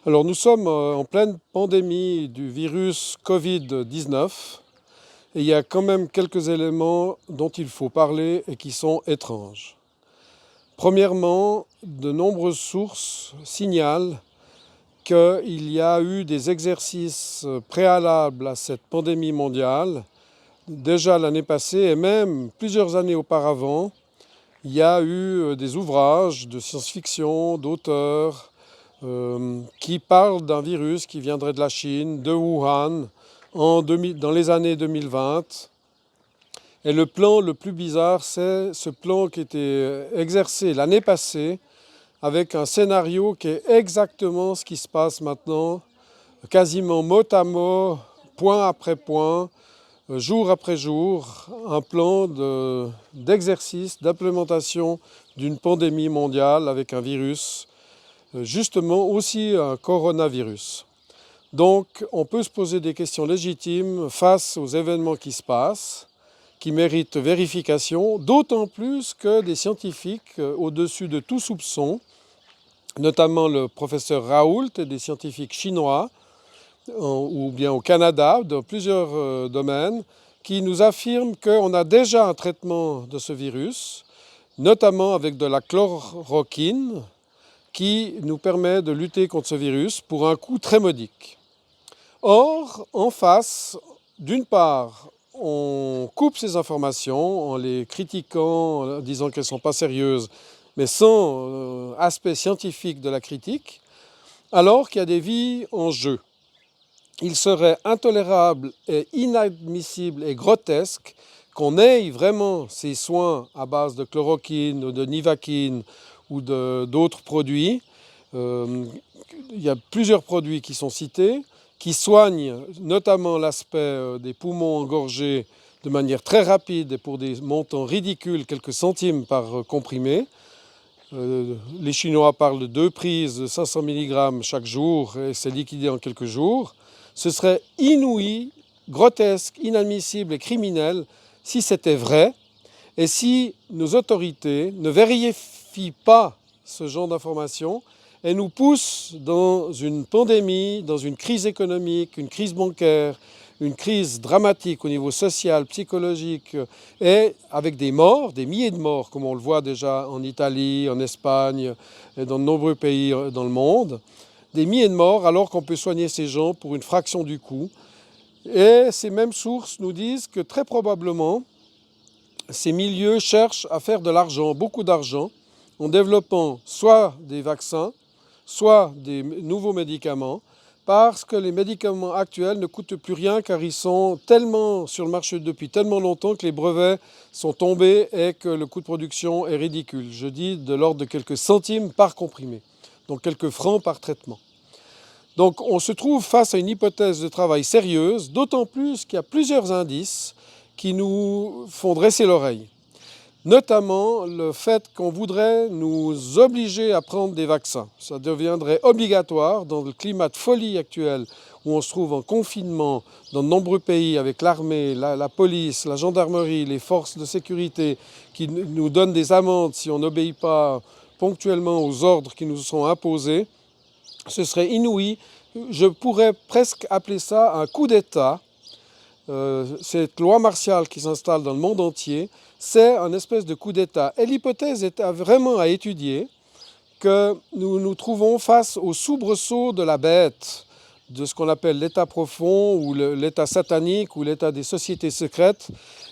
Alors nous sommes en pleine pandémie du virus Covid-19 et il y a quand même quelques éléments dont il faut parler et qui sont étranges. Premièrement, de nombreuses sources signalent qu'il y a eu des exercices préalables à cette pandémie mondiale. Déjà l'année passée et même plusieurs années auparavant, il y a eu des ouvrages de science-fiction, d'auteurs, qui parle d'un virus qui viendrait de la Chine, de Wuhan, dans les années 2020. Et le plan le plus bizarre, c'est ce plan qui était exercé l'année passée avec un scénario qui est exactement ce qui se passe maintenant, quasiment mot à mot, point après point, jour après jour, un plan d'exercice, d'implémentation d'une pandémie mondiale avec un virus, justement aussi un coronavirus. Donc on peut se poser des questions légitimes face aux événements qui se passent, qui méritent vérification, d'autant plus que des scientifiques au-dessus de tout soupçon, notamment le professeur Raoult et des scientifiques chinois, ou bien au Canada, dans plusieurs domaines, qui nous affirment qu'on a déjà un traitement de ce virus, notamment avec de la chloroquine, qui nous permet de lutter contre ce virus pour un coût très modique. Or, en face, d'une part, on coupe ces informations en les critiquant, en disant qu'elles ne sont pas sérieuses, mais sans aspect scientifique de la critique, alors qu'il y a des vies en jeu. Il serait intolérable et inadmissible et grotesque qu'on ait vraiment ces soins à base de chloroquine ou de nivaquine ou d'autres produits. Il y a plusieurs produits qui sont cités, qui soignent notamment l'aspect des poumons engorgés de manière très rapide et pour des montants ridicules, quelques centimes par comprimé. Les Chinois parlent de 2 prises de 500 mg chaque jour et c'est liquidé en quelques jours. Ce serait inouï, grotesque, inadmissible et criminel si c'était vrai et si nos autorités ne vérifient pas ce genre d'informations et nous poussent dans une pandémie, dans une crise économique, une crise bancaire, une crise dramatique au niveau social, psychologique et avec des morts, des milliers de morts comme on le voit déjà en Italie, en Espagne et dans de nombreux pays dans le monde. Des milliers de morts alors qu'on peut soigner ces gens pour une fraction du coût. Et ces mêmes sources nous disent que très probablement, ces milieux cherchent à faire de l'argent, beaucoup d'argent, en développant soit des vaccins, soit des nouveaux médicaments, parce que les médicaments actuels ne coûtent plus rien car ils sont tellement sur le marché depuis tellement longtemps que les brevets sont tombés et que le coût de production est ridicule. Je dis de l'ordre de quelques centimes par comprimé, donc quelques francs par traitement. Donc on se trouve face à une hypothèse de travail sérieuse, d'autant plus qu'il y a plusieurs indices qui nous font dresser l'oreille. Notamment le fait qu'on voudrait nous obliger à prendre des vaccins. Ça deviendrait obligatoire dans le climat de folie actuel où on se trouve en confinement dans de nombreux pays avec l'armée, la police, la gendarmerie, les forces de sécurité qui nous donnent des amendes si on n'obéit pas ponctuellement aux ordres qui nous sont imposés. Ce serait inouï. Je pourrais presque appeler ça un coup d'État. Cette loi martiale qui s'installe dans le monde entier, c'est un espèce de coup d'État. Et l'hypothèse est vraiment à étudier que nous nous trouvons face au soubresaut de la bête, de ce qu'on appelle l'état profond ou l'état satanique ou l'état des sociétés secrètes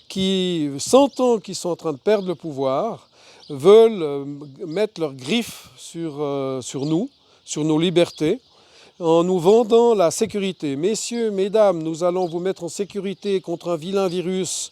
qui, sentant qu'ils sont en train de perdre le pouvoir, veulent mettre leurs griffes sur nous, sur nos libertés, en nous vendant la sécurité. Messieurs, mesdames, nous allons vous mettre en sécurité contre un vilain virus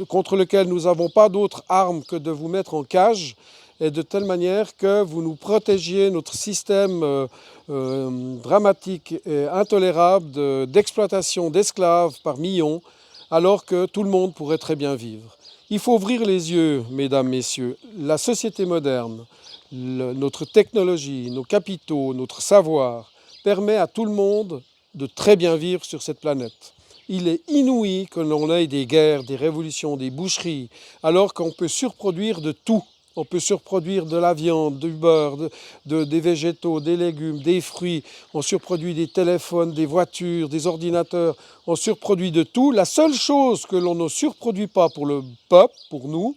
contre lequel nous n'avons pas d'autre arme que de vous mettre en cage et de telle manière que vous nous protégiez notre système dramatique et intolérable d'exploitation d'esclaves par millions alors que tout le monde pourrait très bien vivre. Il faut ouvrir les yeux, mesdames, messieurs. La société moderne, notre technologie, nos capitaux, notre savoir, permet à tout le monde de très bien vivre sur cette planète. Il est inouï que l'on ait des guerres, des révolutions, des boucheries, alors qu'on peut surproduire de tout On peut surproduire de la viande, du beurre, des végétaux, des légumes, des fruits. On surproduit des téléphones, des voitures, des ordinateurs. On surproduit de tout. La seule chose que l'on ne surproduit pas pour le peuple, pour nous,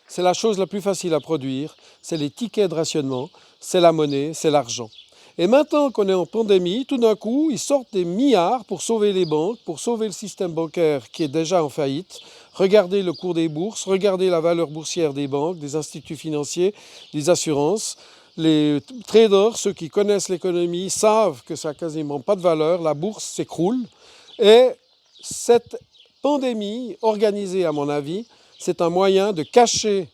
c'est la chose la plus facile à produire, c'est les tickets de rationnement, c'est la monnaie, c'est l'argent. Et maintenant qu'on est en pandémie, tout d'un coup, ils sortent des milliards pour sauver les banques, pour sauver le système bancaire qui est déjà en faillite. Regardez le cours des bourses, regardez la valeur boursière des banques, des instituts financiers, des assurances. Les traders, ceux qui connaissent l'économie, savent que ça n'a quasiment pas de valeur, la bourse s'écroule. Et cette pandémie organisée, à mon avis, c'est un moyen de cacher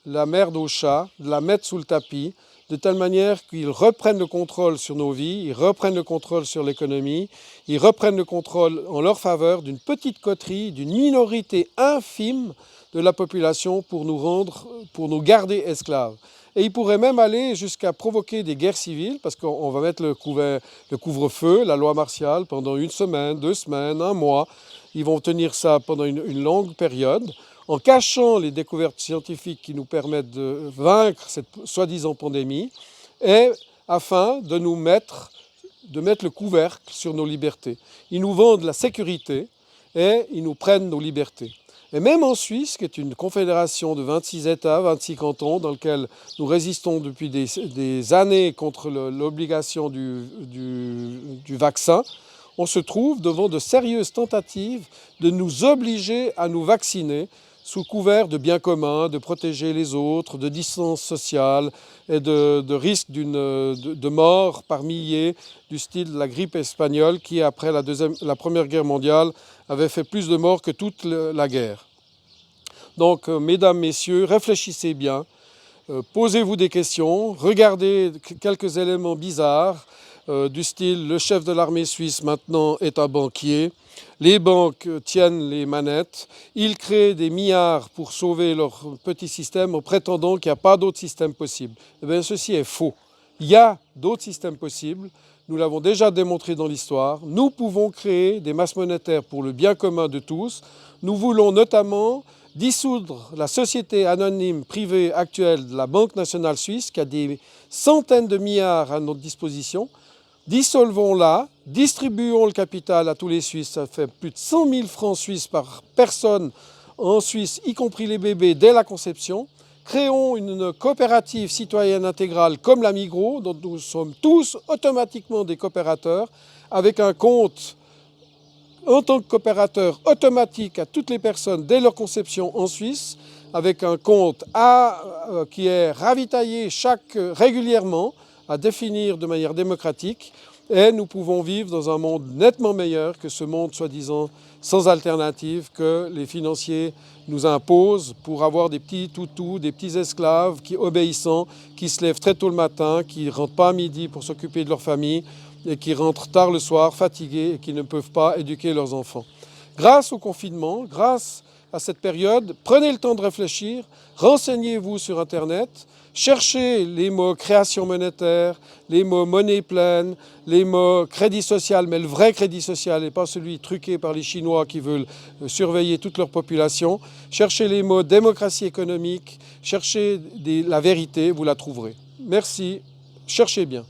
la merde aux chats, de la mettre sous le tapis, de telle manière qu'ils reprennent le contrôle sur nos vies, ils reprennent le contrôle sur l'économie, ils reprennent le contrôle en leur faveur d'une petite coterie, d'une minorité infime de la population pour nous garder esclaves. Et ils pourraient même aller jusqu'à provoquer des guerres civiles, parce qu'on va mettre le couvre-feu, la loi martiale, pendant 1 semaine, 2 semaines, 1 mois. Ils vont tenir ça pendant une longue période, en cachant les découvertes scientifiques qui nous permettent de vaincre cette soi-disant pandémie, et afin de mettre le couvercle sur nos libertés. Ils nous vendent la sécurité et ils nous prennent nos libertés. Et même en Suisse, qui est une confédération de 26 États, 26 cantons, dans lequel nous résistons depuis des années contre l'obligation du vaccin, on se trouve devant de sérieuses tentatives de nous obliger à nous vacciner sous couvert de bien commun, de protéger les autres, de distance sociale et de risque de mort par milliers, du style de la grippe espagnole qui, après la Première Guerre mondiale, avait fait plus de morts que toute la guerre. Donc, mesdames, messieurs, réfléchissez bien, posez-vous des questions, regardez quelques éléments bizarres, du style le chef de l'armée suisse maintenant est un banquier, les banques tiennent les manettes, ils créent des milliards pour sauver leur petit système en prétendant qu'il n'y a pas d'autre système possible. Eh bien, ceci est faux. Il y a d'autres systèmes possibles, nous l'avons déjà démontré dans l'histoire. Nous pouvons créer des masses monétaires pour le bien commun de tous. Nous voulons notamment dissoudre la société anonyme privée actuelle de la Banque nationale suisse qui a des centaines de milliards à notre disposition. Dissolvons-la, distribuons le capital à tous les Suisses, ça fait plus de 100 000 francs suisses par personne en Suisse, y compris les bébés, dès la conception. Créons une coopérative citoyenne intégrale comme la Migros, dont nous sommes tous automatiquement des coopérateurs, avec un compte en tant que coopérateur automatique à toutes les personnes dès leur conception en Suisse, avec un compte qui est ravitaillé régulièrement, à définir de manière démocratique, et nous pouvons vivre dans un monde nettement meilleur que ce monde soi-disant sans alternative que les financiers nous imposent pour avoir des petits toutous, des petits esclaves obéissants, qui se lèvent très tôt le matin, qui ne rentrent pas à midi pour s'occuper de leur famille et qui rentrent tard le soir, fatigués et qui ne peuvent pas éduquer leurs enfants. Grâce au confinement, grâce à cette période, prenez le temps de réfléchir, renseignez-vous sur Internet, cherchez les mots création monétaire, les mots monnaie pleine, les mots crédit social, mais le vrai crédit social et pas celui truqué par les Chinois qui veulent surveiller toute leur population. Cherchez les mots démocratie économique, cherchez la vérité, vous la trouverez. Merci, cherchez bien.